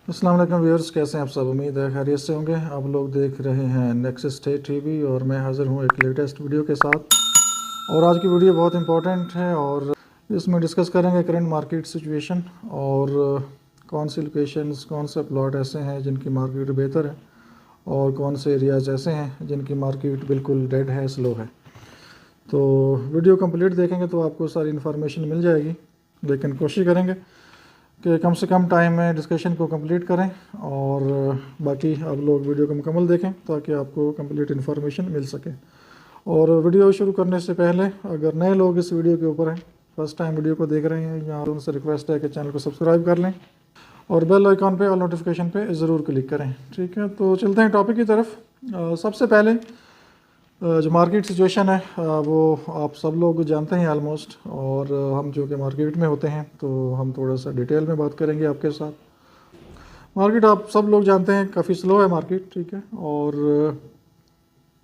अस्सलाम वालेकुम व्यूअर्स, कैसे हैं आप सब। उम्मीद है खैरियत से होंगे। आप लोग देख रहे हैं नेक्सस टेक टीवी और मैं हाज़िर हूँ एक लेटेस्ट वीडियो के साथ। और आज की वीडियो बहुत इंपॉर्टेंट है और इसमें डिस्कस करेंगे करंट मार्केट सिचुएशन और कौन सी लोकेशंस, कौन से प्लॉट ऐसे हैं जिनकी मार्केट बेहतर है और कौन से एरियाज़ ऐसे हैं जिनकी मार्केट बिल्कुल डेड है, स्लो है। तो वीडियो कंप्लीट देखेंगे तो आपको सारी इन्फॉर्मेशन मिल जाएगी, लेकिन कोशिश करेंगे कि कम से कम टाइम में डिस्कशन को कंप्लीट करें और बाकी आप लोग वीडियो को मुकम्मल देखें ताकि आपको कंप्लीट इन्फॉर्मेशन मिल सके। और वीडियो शुरू करने से पहले अगर नए लोग इस वीडियो के ऊपर हैं, फर्स्ट टाइम वीडियो को देख रहे हैं, यहाँ उनसे रिक्वेस्ट है कि चैनल को सब्सक्राइब कर लें और बेल आइकॉन पे ऑल नोटिफिकेशन पे ज़रूर क्लिक करें। ठीक है, तो चलते हैं टॉपिक की तरफ। सबसे पहले जो मार्केट सिचुएशन है वो आप सब लोग जानते हैं ऑलमोस्ट, और हम जो कि मार्केट में होते हैं तो हम थोड़ा सा डिटेल में बात करेंगे आपके साथ। मार्केट आप सब लोग जानते हैं काफ़ी स्लो है मार्केट, ठीक है, और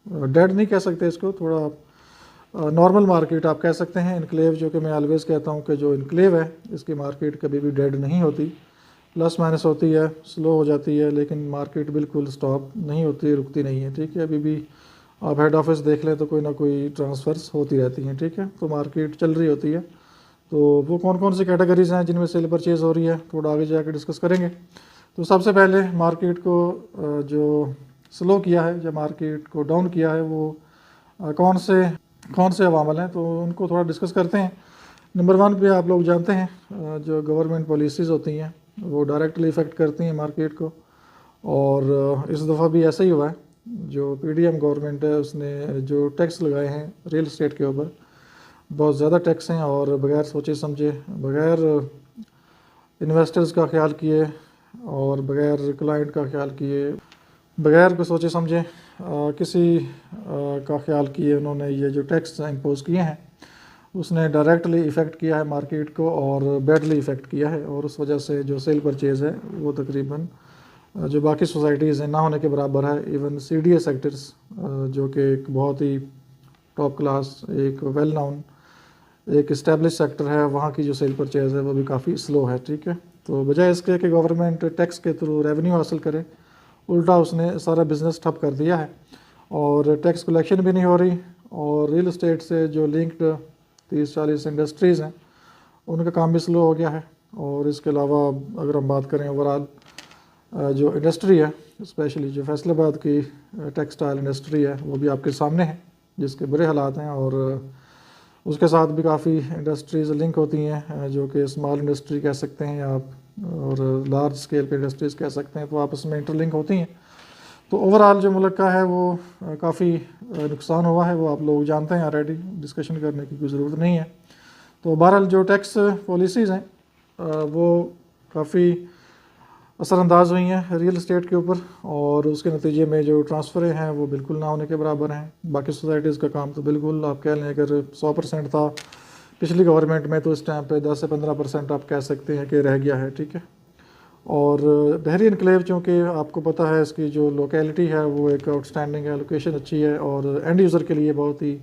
डेड नहीं कह सकते इसको, थोड़ा नॉर्मल मार्केट आप कह सकते हैं। इनक्लेव, जो कि मैं ऑलवेज़ कहता हूँ कि जो इनक्लेव है इसकी मार्केट कभी भी डेड नहीं होती, प्लस माइनस होती है, स्लो हो जाती है, लेकिन मार्केट बिल्कुल स्टॉप नहीं होती, रुकती नहीं है। ठीक है, अभी भी आप हेड ऑफिस देख लें तो कोई ना कोई ट्रांसफ़र्स होती रहती हैं। ठीक है, तो मार्केट चल रही होती है। तो वो कौन कौन सी कैटेगरीज़ हैं जिनमें सेल परचेज़ हो रही है, थोड़ा आगे जाकर डिस्कस करेंगे। तो सबसे पहले मार्केट को जो स्लो किया है, जो मार्केट को डाउन किया है, वो कौन से अवामल हैं, तो उनको थोड़ा डिस्कस करते हैं। नंबर 1 पे आप लोग जानते हैं जो गवर्नमेंट पॉलिसीज़ होती हैं वो डायरेक्टली इफ़ेक्ट करती हैं मार्केट को, और इस दफ़ा भी ऐसा ही हुआ है। जो पीडीएम गवर्नमेंट है उसने जो टैक्स लगाए हैं रियल एस्टेट के ऊपर, बहुत ज़्यादा टैक्स हैं, और बगैर सोचे समझे, बगैर इन्वेस्टर्स का ख्याल किए और बगैर क्लाइंट का ख्याल किए, बगैर को सोचे समझे किसी का ख्याल किए उन्होंने ये जो टैक्स इम्पोज़ किए हैं उसने डायरेक्टली इफ़ेक्ट किया है मार्केट को और बैडली इफ़ेक्ट किया है। और उस वजह से जो सेल परचेज़ है वो तकरीबन जो बाकी सोसाइटीज़ हैं ना होने के बराबर है। इवन सीडीए सेक्टर्स जो कि एक बहुत ही टॉप क्लास, एक वेल नाउन, एक इस्टेब्लिश सेक्टर है, वहाँ की जो सेल परचेज़ है वो भी काफ़ी स्लो है। ठीक है, तो बजाय इसके कि गवर्नमेंट टैक्स के थ्रू रेवेन्यू हासिल करे, उल्टा उसने सारा बिज़नेस ठप कर दिया है और टैक्स कलेक्शन भी नहीं हो रही। और रियल इस्टेट से जो लिंक्ड 30-40 इंडस्ट्रीज़ हैं उनका काम भी स्लो हो गया है। और इसके अलावा अगर हम बात करें ओवरऑल जो इंडस्ट्री है, स्पेशली जो फैसलाबाद की टेक्सटाइल इंडस्ट्री है, वो भी आपके सामने है जिसके बुरे हालात हैं। और उसके साथ भी काफ़ी इंडस्ट्रीज़ लिंक होती हैं जो कि स्मॉल इंडस्ट्री कह सकते हैं आप, और लार्ज स्केल पे इंडस्ट्रीज़ कह सकते हैं, तो आपस में इंटरलिंक होती हैं। तो ओवरऑल जो मुल्क का है वो काफ़ी नुकसान हुआ है, वो आप लोग जानते हैं ऑलरेडी, डिस्कशन करने की कोई ज़रूरत नहीं है। तो बहरहाल जो टैक्स पॉलिसीज़ हैं वो काफ़ी असरअंदाज हुई हैं रियल इस्टेट के ऊपर, और उसके नतीजे में जो ट्रांसफ़रें हैं वो बिल्कुल ना होने के बराबर हैं। बाकी सोसाइटीज़ का काम तो बिल्कुल आप कह लें अगर 100% था पिछली गवर्नमेंट में, तो इस टाइम पे 10 से 15% आप कह सकते हैं कि रह गया है। ठीक है, और बहरी इनक्लेव चूँकि आपको पता है इसकी जो लोकेलिटी है वो एक आउटस्टैंडिंग है, लोकेशन अच्छी है और एंड यूज़र के लिए बहुत ही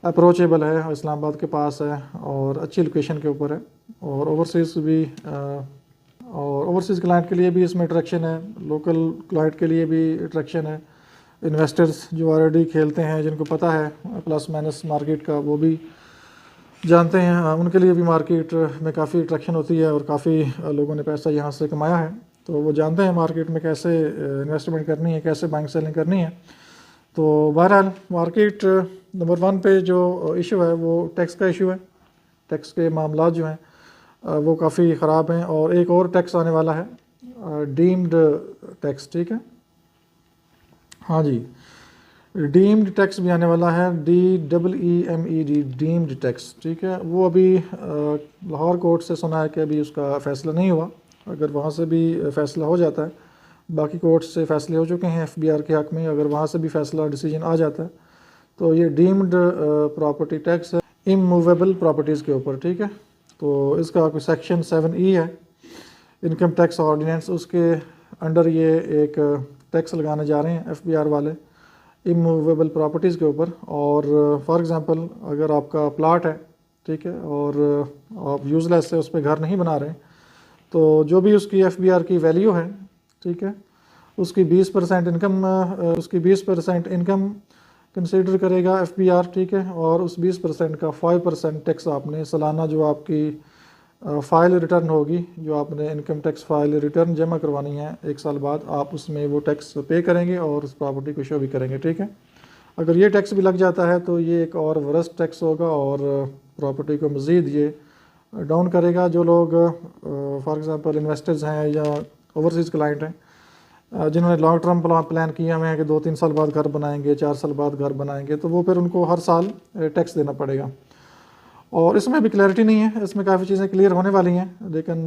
अप्रोचेबल है, इस्लामाबाद के पास है और अच्छी लोकेशन के ऊपर है। और ओवरसीज़ क्लाइंट के लिए भी इसमें अट्रैक्शन है, लोकल क्लाइंट के लिए भी अट्रैक्शन है। इन्वेस्टर्स जो ऑलरेडी खेलते हैं, जिनको पता है प्लस माइनस मार्केट का, वो भी जानते हैं, उनके लिए भी मार्केट में काफ़ी अट्रैक्शन होती है और काफ़ी लोगों ने पैसा यहाँ से कमाया है, तो वो जानते हैं मार्केट में कैसे इन्वेस्टमेंट करनी है, कैसे बाइंग सेलिंग करनी है। तो बहरहाल मार्केट नंबर 1 पे जो इशू है वो टैक्स का इशू है। टैक्स के मामला जो हैं वो काफ़ी ख़राब हैं, और एक और टैक्स आने वाला है डीम्ड टैक्स। ठीक है, हाँ जी, डीम्ड टैक्स भी आने वाला है, DEEMED, डीम्ड टैक्स। ठीक है, वो अभी लाहौर कोर्ट से सुना है कि अभी उसका फ़ैसला नहीं हुआ। अगर वहाँ से भी फ़ैसला हो जाता है, बाकी कोर्ट से फ़ैसले हो चुके हैं FBR के हक़ में, अगर वहाँ से भी फ़ैसला डिसीजन आ जाता है तो ये डीम्ड प्रॉपर्टी टैक्स है इमूवेबल प्रॉपर्टीज़ के ऊपर। ठीक है, तो इसका कोई सेक्शन 7E है इनकम टैक्स ऑर्डिनेंस, उसके अंडर ये एक टैक्स लगाने जा रहे हैं FBR वाले इमूवेबल प्रॉपर्टीज़ के ऊपर। और फॉर एग्ज़ाम्पल अगर आपका प्लाट है ठीक है, और आप यूज़लेस है, उस पर घर नहीं बना रहे, तो जो भी उसकी FBR की वैल्यू है, ठीक है, उसकी 20% इनकम कंसीडर करेगा FBR, ठीक है, और उस 20% का 5% टैक्स आपने सालाना जो आपकी फ़ाइल रिटर्न होगी, जो आपने इनकम टैक्स फ़ाइल रिटर्न जमा करवानी है 1 साल बाद, आप उसमें वो टैक्स पे करेंगे और उस प्रॉपर्टी को शो भी करेंगे, ठीक है। अगर ये टैक्स भी लग जाता है तो ये एक और वर्स्ट टैक्स होगा और प्रॉपर्टी को मज़ीद ये डाउन करेगा। जो लोग फॉर एग्ज़ाम्पल इन्वेस्टर्स हैं या ओवरसीज़ क्लाइंट हैं जिन्होंने लॉन्ग टर्म प्लान किए हुए हैं कि 2-3 साल बाद घर बनाएंगे, 4 साल बाद घर बनाएंगे, तो वो फिर उनको हर साल टैक्स देना पड़ेगा। और इसमें भी क्लैरिटी नहीं है, इसमें काफ़ी चीज़ें क्लियर होने वाली हैं, लेकिन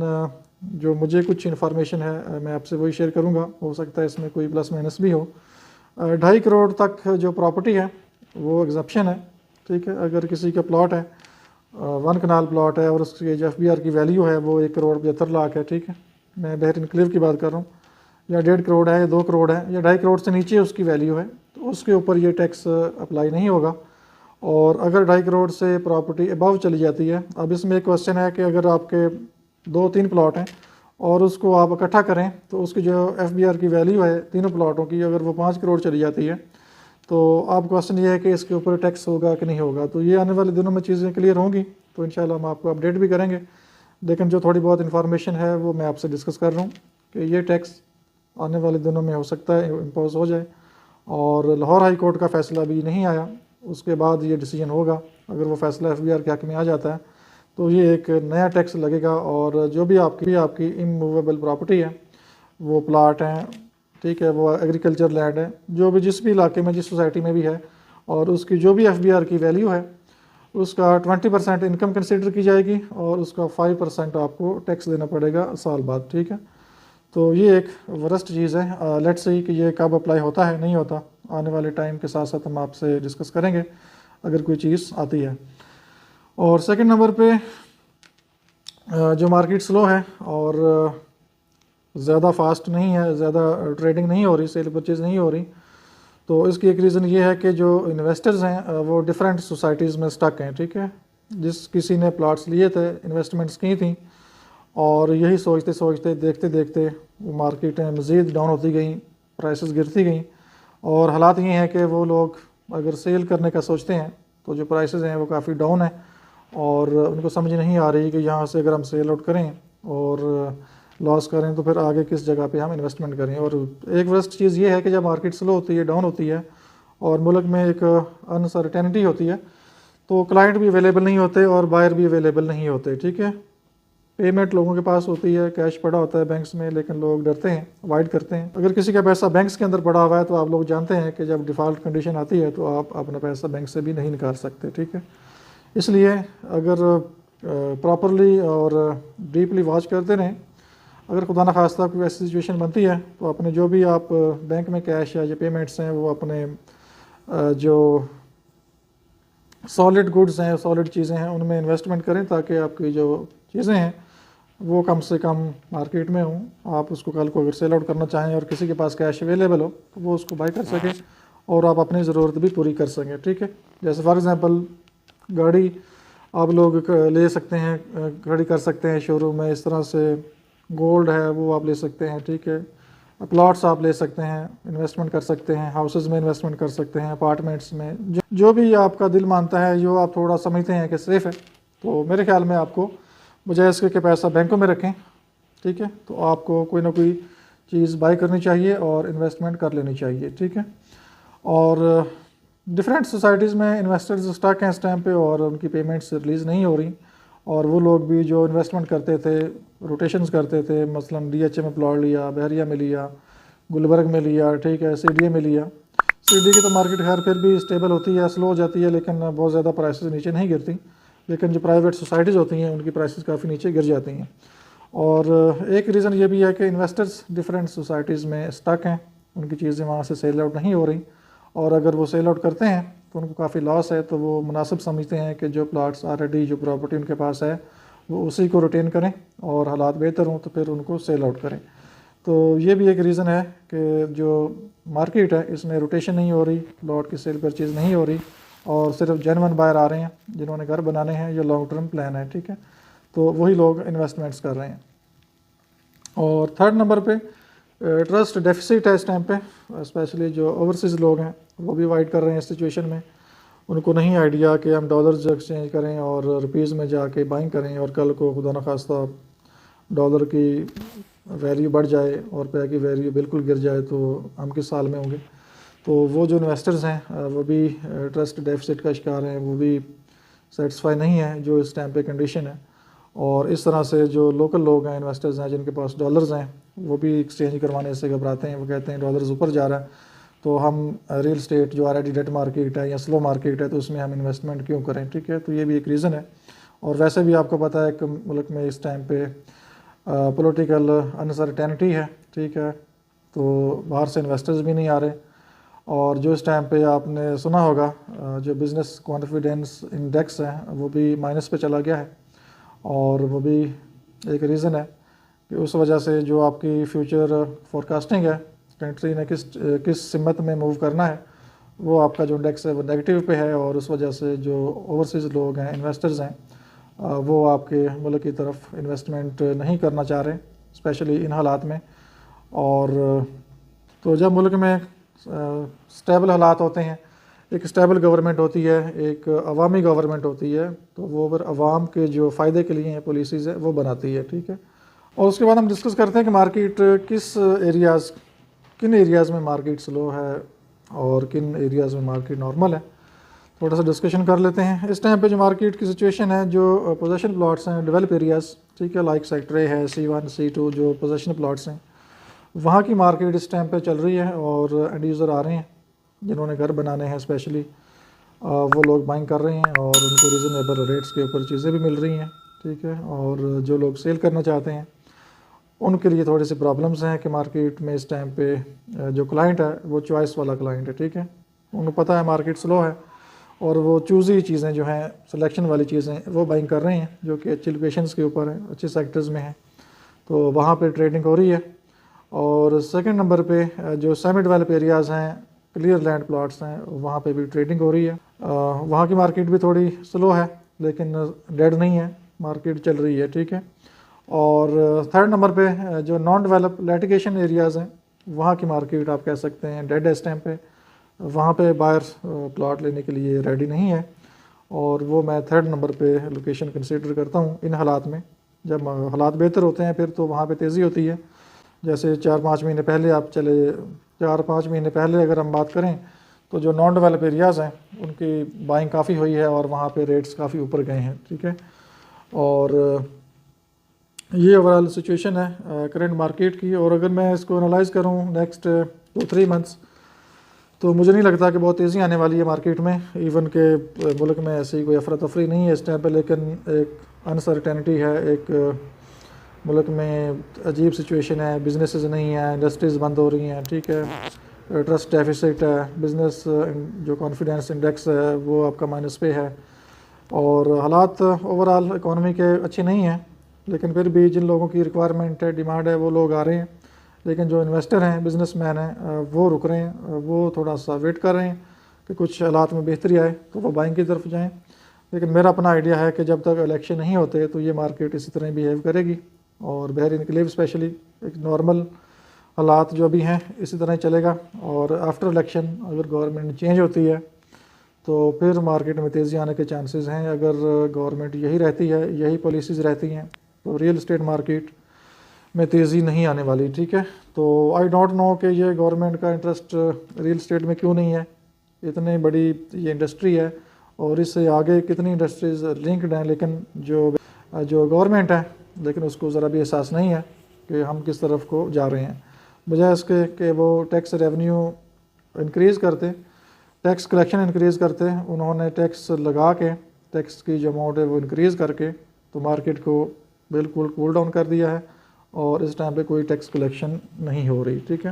जो मुझे कुछ इन्फॉर्मेशन है मैं आपसे वही शेयर करूँगा। हो सकता है इसमें कोई प्लस माइनस भी हो। 2.5 करोड़ तक जो प्रॉपर्टी है वो एग्जप्शन है, ठीक है। अगर किसी का प्लॉट है 1 कनाल प्लॉट है और उसकी जो FBR की वैल्यू है वो 1 करोड़ 75 लाख है, ठीक है, मैं बहर इनक्लेव की बात कर रहा हूँ, या 1.5 करोड़ है या 2 करोड़ है या 2.5 करोड़ से नीचे उसकी वैल्यू है, तो उसके ऊपर ये टैक्स अप्लाई नहीं होगा। और अगर 2.5 करोड़ से प्रॉपर्टी अबव चली जाती है, अब इसमें एक क्वेश्चन है कि अगर आपके 2-3 प्लॉट हैं और उसको आप इकट्ठा करें तो उसकी जो FBR की वैल्यू है तीनों प्लॉटों की, अगर वो 5 करोड़ चली जाती है, तो आप क्वेश्चन ये है कि इसके ऊपर टैक्स होगा कि नहीं होगा। तो ये आने वाले दिनों में चीज़ें क्लियर होंगी, तो इंशाल्लाह हम आपको अपडेट भी करेंगे। लेकिन जो थोड़ी बहुत इन्फॉर्मेशन है वो मैं आपसे डिस्कस कर रहा हूँ कि ये टैक्स आने वाले दिनों में हो सकता है इम्पोज हो जाए। और लाहौर हाई कोर्ट का फ़ैसला अभी नहीं आया, उसके बाद ये डिसीजन होगा। अगर वो फ़ैसला FBR के हक़ में आ जाता है तो ये एक नया टैक्स लगेगा। और जो भी आपकी इमूवेबल प्रॉपर्टी है, वो प्लाट हैं, ठीक है, वो एग्रीकल्चर लैंड है, जो भी जिस भी इलाके में जिस सोसाइटी में भी है, और उसकी जो भी FBR की वैल्यू है उसका 20% इनकम कंसिडर की जाएगी और उसका 5% आपको टैक्स देना पड़ेगा साल बाद, ठीक है। तो ये एक वर्स्ट चीज़ है। लेट्स सी कि ये कब अप्लाई होता है, नहीं होता, आने वाले टाइम के साथ साथ हम आपसे डिस्कस करेंगे अगर कोई चीज़ आती है। और सेकंड नंबर पे जो मार्केट स्लो है और ज़्यादा फास्ट नहीं है, ज़्यादा ट्रेडिंग नहीं हो रही, सेल परचेज़ नहीं हो रही, तो इसकी एक रीज़न ये है कि जो इन्वेस्टर्स हैं वो डिफरेंट सोसाइटीज़ में स्टक हैं, ठीक है। जिस किसी ने प्लॉट्स लिए थे, इन्वेस्टमेंट्स की थी, और यही सोचते सोचते देखते देखते वो मार्केटें मज़ीद डाउन होती गई, प्राइसेस गिरती गई, और हालात ये हैं कि वो लोग अगर सेल करने का सोचते हैं तो जो प्राइसेस हैं वो काफ़ी डाउन है और उनको समझ नहीं आ रही कि यहाँ से अगर हम सेल आउट करें और लॉस करें तो फिर आगे किस जगह पे हम इन्वेस्टमेंट करें। और एक वर्स्ट चीज़ ये है कि जब मार्केट स्लो होती है, डाउन होती है, और मुल्क में एक अनसर्टेनिटी होती है, तो क्लाइंट भी अवेलेबल नहीं होते और बायर भी अवेलेबल नहीं होते, ठीक है। पेमेंट लोगों के पास होती है, कैश पड़ा होता है बैंक्स में, लेकिन लोग डरते हैं, अवॉइड करते हैं। अगर किसी का पैसा बैंक्स के अंदर पड़ा हुआ है तो आप लोग जानते हैं कि जब डिफ़ॉल्ट कंडीशन आती है तो आप अपना पैसा बैंक से भी नहीं निकाल सकते, ठीक है। इसलिए अगर प्रॉपरली और डीपली वॉच करते रहें, अगर खुदा न खास्ता कोई ऐसी सिचुएशन बनती है तो अपने जो भी आप बैंक में कैश या जो पेमेंट्स हैं वो अपने जो सॉलिड गुड्स हैं, सॉलिड चीज़ें हैं, उनमें इन्वेस्टमेंट करें ताकि आपकी जो चीज़ें हैं वो कम से कम मार्केट में हों। आप उसको कल को अगर सेल आउट करना चाहें और किसी के पास कैश अवेलेबल हो तो वो उसको बाई कर सके और आप अपनी ज़रूरत भी पूरी कर सकें, ठीक है। जैसे फॉर एग्ज़ाम्पल गाड़ी आप लोग ले सकते हैं, खड़ी कर सकते हैं शोरूम में, इस तरह से गोल्ड है वो आप ले सकते हैं, ठीक है। प्लॉट्स आप ले सकते हैं, इन्वेस्टमेंट कर सकते हैं, हाउसेस में इन्वेस्टमेंट कर सकते हैं, अपार्टमेंट्स में, जो भी आपका दिल मानता है, जो आप थोड़ा समझते हैं कि सेफ़ है, तो मेरे ख्याल में आपको बजाय इसके कि पैसा बैंकों में रखें, ठीक है, तो आपको कोई ना कोई चीज़ बाई करनी चाहिए और इन्वेस्टमेंट कर लेनी चाहिए, ठीक है। और डिफरेंट सोसाइटीज़ में इन्वेस्टर्स स्टक हैं इस टाइम पे और उनकी पेमेंट्स रिलीज़ नहीं हो रही, और वो लोग भी जो इन्वेस्टमेंट करते थे, रोटेशंस करते थे, मसलन DHA में प्लॉट लिया, बहरिया में लिया, गुलबर्ग में लिया, ठीक है, CDA में लिया। CDA की तो मार्केट खैर फिर भी स्टेबल होती है, स्लो हो जाती है, लेकिन बहुत ज़्यादा प्राइसेस नीचे नहीं गिरती, लेकिन जो प्राइवेट सोसाइटीज़ होती हैं उनकी प्राइसेस काफ़ी नीचे गिर जाती हैं। और एक रीज़न ये भी है कि इन्वेस्टर्स डिफरेंट सोसाइटीज़ में स्टक हैं, उनकी चीज़ें वहाँ से सेल आउट नहीं हो रही, और अगर वो सेल आउट करते हैं तो उनको काफ़ी लॉस है, तो वो मुनासिब समझते हैं कि जो प्लाट्स ऑलरेडी जो प्रॉपर्टी उनके पास है वो उसी को रिटेन करें और हालात बेहतर हों तो फिर उनको सेल आउट करें। तो ये भी एक रीज़न है कि जो मार्केट है इसमें रोटेशन नहीं हो रही, प्लॉट की सेल परचेज़ नहीं हो रही, और सिर्फ जेन्युइन बायर आ रहे हैं जिन्होंने घर बनाने हैं, ये लॉन्ग टर्म प्लान है, ठीक है। तो वही लोग इन्वेस्टमेंट्स कर रहे हैं। और थर्ड नंबर पे ट्रस्ट डेफिसिट है इस टाइम पे, स्पेशली जो ओवरसीज़ लोग हैं वो भी वाइट कर रहे हैं इस सिचुएशन में। उनको नहीं आइडिया कि हम डॉलर्स एक्सचेंज करें और रुपीज़ में जाके बाइंग करें और कल को खुदा न खास्ता डॉलर की वैल्यू बढ़ जाए और पैसे की वैल्यू बिल्कुल गिर जाए तो हम किस साल में होंगे। तो वो जो इन्वेस्टर्स हैं वो भी ट्रस्ट डेफिसिट का शिकार हैं, वो भी सेटिस्फाई नहीं है जो इस टाइम पे कंडीशन है। और इस तरह से जो लोकल लोग हैं, इन्वेस्टर्स हैं जिनके पास डॉलर्स हैं, वो भी एक्सचेंज करवाने से घबराते हैं। वो कहते हैं डॉलर्स ऊपर जा रहा है तो हम रियल स्टेट जो ऑलरेडी डेट मार्केट है या स्लो मार्केट है तो उसमें हम इन्वेस्टमेंट क्यों करें, ठीक है। तो ये भी एक रीज़न है। और वैसे भी आपको पता है कि मुल्क में इस टाइम पे पॉलिटिकल अनसर्टेनिटी है, ठीक है। तो बाहर से इन्वेस्टर्स भी नहीं आ रहे। और जो इस टाइम पे आपने सुना होगा जो बिज़नेस कॉन्फिडेंस इंडेक्स है वो भी माइनस पे चला गया है। और वो भी एक रीज़न है कि उस वजह से जो आपकी फ्यूचर फोरकास्टिंग है कंट्री ने किस सिमत में मूव करना है, वो आपका जो इंडेक्स है वो नेगेटिव पे है। और उस वजह से जो ओवरसीज़ लोग हैं, इन्वेस्टर्स हैं, वो आपके मुल्क की तरफ इन्वेस्टमेंट नहीं करना चाह रहे, स्पेशली इन हालात में। और तो जब मुल्क में स्टेबल हालात होते हैं, एक स्टेबल गवर्नमेंट होती है, एक अवामी गवर्नमेंट होती है, तो वो अगर अवाम के जो फ़ायदे के लिए पॉलिसीज़ है वो बनाती है, ठीक है। और उसके बाद हम डिस्कस करते हैं कि मार्केट किन एरियाज़ में मार्केट स्लो है और किन एरियाज़ में मार्केट नॉर्मल है। थोड़ा सा डिस्कशन कर लेते हैं। इस टाइम पे जो मार्केट की सिचुएशन है, जो पोजेशन प्लॉट्स हैं डेवलप एरियाज़, ठीक है, लाइक सेक्टर ए है, C1 C2 जो पोजेशन प्लॉट्स हैं, वहाँ की मार्केट इस टाइम पे चल रही है। और एंड यूज़र आ रहे हैं जिन्होंने घर बनाने हैं, स्पेशली वो लोग बाइंग कर रहे हैं और उनको रीज़नेबल रेट्स के ऊपर चीज़ें भी मिल रही हैं, ठीक है। और जो लोग सेल करना चाहते हैं उनके लिए थोड़ी सी प्रॉब्लम्स हैं कि मार्केट में इस टाइम पे जो क्लाइंट है वो चॉइस वाला क्लाइंट है, ठीक है। उनको पता है मार्केट स्लो है और वो चूज़ी चीज़ें जो हैं, सिलेक्शन वाली चीज़ें वो बाइंग कर रहे हैं जो कि अच्छी लोकेशंस के ऊपर हैं, अच्छे सेक्टर्स में हैं, तो वहाँ पे ट्रेडिंग हो रही है। और सेकंड नंबर पे जो सेमी डेवलप एरियाज़ हैं, क्लियर लैंड प्लॉट्स हैं, वहाँ पे भी ट्रेडिंग हो रही है। वहाँ की मार्केट भी थोड़ी स्लो है लेकिन डेड नहीं है, मार्केट चल रही है, ठीक है। और थर्ड नंबर पे जो नॉन डेवलप लिटिगेशन एरियाज़ हैं, वहाँ की मार्केट आप कह सकते हैं डेड है इस टाइम पे। वहाँ पे बायर्स प्लॉट लेने के लिए रेडी नहीं है और वो मैं थर्ड नंबर पे लोकेशन कंसीडर करता हूँ इन हालात में। जब हालात बेहतर होते हैं फिर तो वहाँ पे तेज़ी होती है। जैसे 4-5 महीने पहले आप चले, 4-5 महीने पहले अगर हम बात करें तो जो नॉन डेवलप एरियाज़ हैं उनकी बाइंग काफ़ी हुई है और वहाँ पे रेट्स काफ़ी ऊपर गए हैं, ठीक है। और ये ओवरऑल सिचुएशन है करंट मार्केट की। और अगर मैं इसको एनालाइज़ करूँ नेक्स्ट 2-3 मंथ्स, तो मुझे नहीं लगता कि बहुत तेज़ी आने वाली है मार्केट में। इवन के मुल्क में ऐसी कोई अफरा तफरी नहीं है इस टाइम पे, लेकिन एक अनसर्टेनिटी है, एक मुल्क में अजीब सिचुएशन है, बिजनेसेस नहीं है, इंडस्ट्रीज़ बंद हो रही हैं, ठीक है, ट्रस्ट डेफिसिट है, बिज़नेस जो कॉन्फिडेंस इंडेक्स है वो आपका माइनस पे है। और हालात ओवरऑल इकॉनमी के अच्छे नहीं हैं, लेकिन फिर भी जिन लोगों की रिक्वायरमेंट है, डिमांड है, वो लोग आ रहे हैं। लेकिन जो इन्वेस्टर हैं, बिजनेसमैन हैं, वो रुक रहे हैं, वो थोड़ा सा वेट कर रहे हैं कि कुछ हालात में बेहतरी आए तो वो बाइंग की तरफ जाएं। लेकिन मेरा अपना आइडिया है कि जब तक इलेक्शन नहीं होते तो ये मार्केट इसी तरह बिहेव करेगी और बहर इनकलेव स्पेशली एक नॉर्मल हालात जो भी हैं इसी तरह चलेगा। और आफ्टर इलेक्शन अगर गवर्नमेंट चेंज होती है तो फिर मार्केट में तेज़ी आने के चांसेस हैं। अगर गवर्नमेंट यही रहती है, यही पॉलिसीज़ रहती हैं, तो रियल इस्टेट मार्केट में तेज़ी नहीं आने वाली, ठीक है। तो आई डोंट नो कि ये गवर्नमेंट का इंटरेस्ट रियल इस्टेट में क्यों नहीं है। इतनी बड़ी ये इंडस्ट्री है और इससे आगे कितनी इंडस्ट्रीज़ लिंक्ड हैं, लेकिन जो गवर्नमेंट है लेकिन उसको ज़रा भी एहसास नहीं है कि हम किस तरफ को जा रहे हैं। बजाय इसके कि वो टैक्स रेवेन्यू इंक्रीज़ करते, टैक्स कलेक्शन इंक्रीज़ करते, उन्होंने टैक्स लगा के टैक्स की जो अमाउंट है वो इंक्रीज़ करके तो मार्केट को बिल्कुल कूल डाउन कर दिया है और इस टाइम पे कोई टैक्स कलेक्शन नहीं हो रही, ठीक है।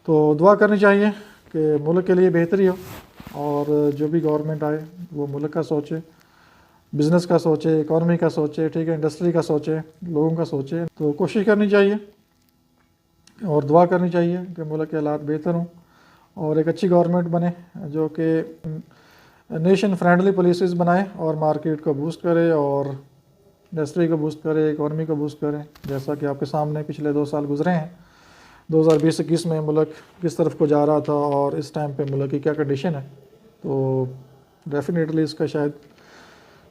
तो दुआ करनी चाहिए कि मुल्क के लिए बेहतरी हो और जो भी गवर्नमेंट आए वो मुल्क का सोचे, बिज़नेस का सोचे, इकॉनमी का सोचे, ठीक है, इंडस्ट्री का सोचे, लोगों का सोचे। तो कोशिश करनी चाहिए और दुआ करनी चाहिए कि मुल्क के हालात बेहतर हों और एक अच्छी गवर्नमेंट बने जो कि नेशन फ्रेंडली पॉलिसीज़ बनाए और मार्केट को बूस्ट करे और इंडस्ट्री को बूस्ट करे, इकॉनमी को बूस्ट करे। जैसा कि आपके सामने पिछले 2 साल गुजरे हैं, 2020-21 में मुल्क किस तरफ को जा रहा था और इस टाइम पे मुल्क की क्या कंडीशन है। तो डेफिनेटली इसका शायद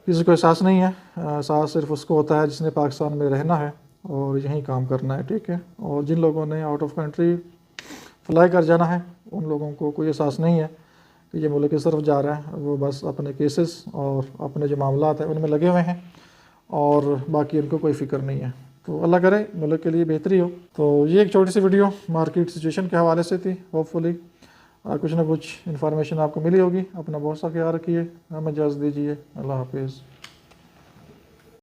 किसी को एहसास नहीं है। एहसास सिर्फ उसको होता है जिसने पाकिस्तान में रहना है और यहीं काम करना है, ठीक है। और जिन लोगों ने आउट ऑफ कंट्री फ्लाई कर जाना है उन लोगों को कोई एहसास नहीं है कि ये मुल्क किस तरफ जा रहा है। वो बस अपने केसेस और अपने जो मामलात हैं उनमें लगे हुए हैं और बाकी उनको कोई फ़िक्र नहीं है। तो अल्लाह करे मुल्क के लिए बेहतरी हो। तो ये एक छोटी सी वीडियो मार्केट सिचुएशन के हवाले से थी। होपफुली कुछ ना कुछ इन्फॉर्मेशन आपको मिली होगी। अपना बहुत सा ख्याल रखिए, हमें इजाज़त दीजिए। अल्लाह हाफिज़।